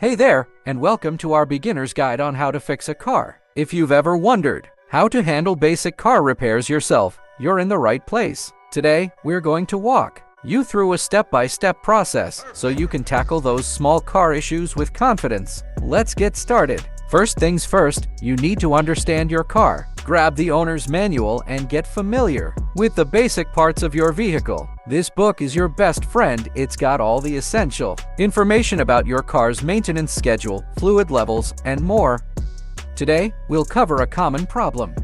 Hey there, and welcome to our beginner's guide on how to fix a car. If you've ever wondered how to handle basic car repairs yourself, you're in the right place. Today, we're going to walk you through a step-by-step process so you can tackle those small car issues with confidence. Let's get started. First things first, you need to understand your car. Grab the owner's manual and get familiar with the basic parts of your vehicle. This book is your best friend. It's got all the essential information about your car's maintenance schedule, fluid levels, and more. Today, we'll cover a common problem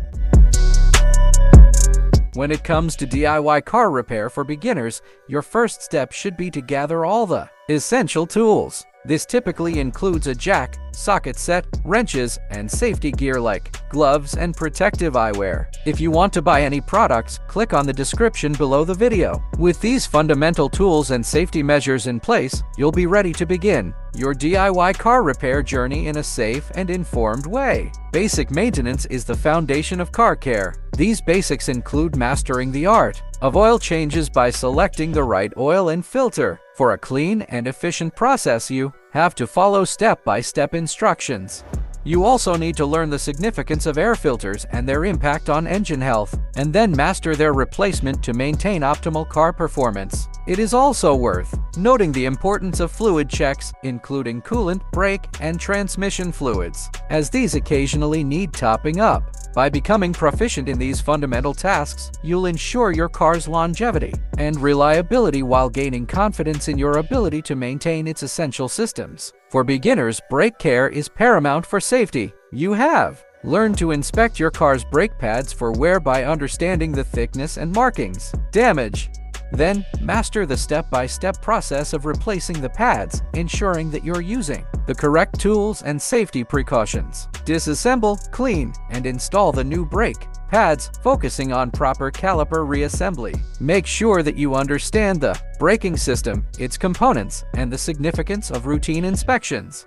when it comes to DIY car repair for beginners. Your first step should be to gather all the essential tools. This typically includes a jack, socket set, wrenches, and safety gear like gloves and protective eyewear. If you want to buy any products, click on the description below the video. With these fundamental tools and safety measures in place, you'll be ready to begin your DIY car repair journey in a safe and informed way. Basic maintenance is the foundation of car care. These basics include mastering the art of oil changes by selecting the right oil and filter. For a clean and efficient process, you have to follow step-by-step instructions. You also need to learn the significance of air filters and their impact on engine health, and then master their replacement to maintain optimal car performance. It is also worth noting the importance of fluid checks, including coolant, brake, and transmission fluids, as these occasionally need topping up. By becoming proficient in these fundamental tasks, you'll ensure your car's longevity and reliability while gaining confidence in your ability to maintain its essential systems. For beginners, brake care is paramount for safety. You have learned to inspect your car's brake pads for wear by understanding the thickness and markings. Damage. Then, master the step-by-step process of replacing the pads, ensuring that you're using the correct tools and safety precautions. Disassemble, clean, and install the new brake pads, focusing on proper caliper reassembly. Make sure that you understand the braking system, its components, and the significance of routine inspections.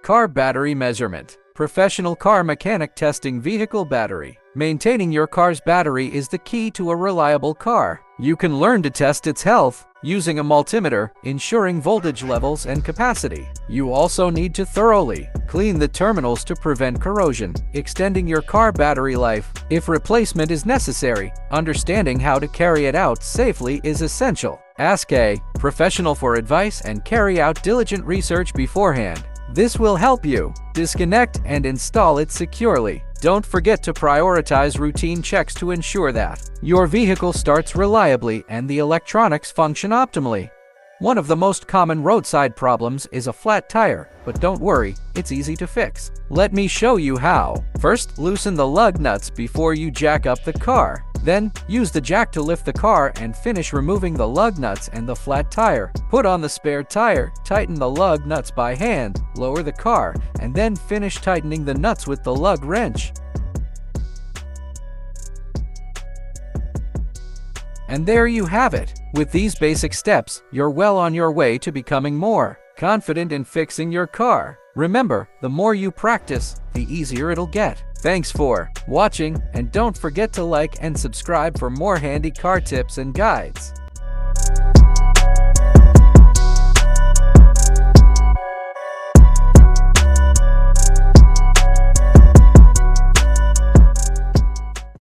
Car battery measurement. Professional car mechanic testing vehicle battery. Maintaining your car's battery is the key to a reliable car. You can learn to test its health using a multimeter, ensuring voltage levels and capacity. You also need to thoroughly clean the terminals to prevent corrosion, extending your car battery life. If replacement is necessary, understanding how to carry it out safely is essential. Ask a professional for advice and carry out diligent research beforehand. This will help you disconnect and install it securely. Don't forget to prioritize routine checks to ensure that your vehicle starts reliably and the electronics function optimally. One of the most common roadside problems is a flat tire, but don't worry, it's easy to fix. Let me show you how. First, loosen the lug nuts before you jack up the car. Then, use the jack to lift the car and finish removing the lug nuts and the flat tire. Put on the spare tire, tighten the lug nuts by hand, lower the car, and then finish tightening the nuts with the lug wrench. And there you have it. With these basic steps, you're well on your way to becoming more confident in fixing your car. Remember, the more you practice, the easier it'll get. Thanks for watching, and don't forget to like and subscribe for more handy car tips and guides.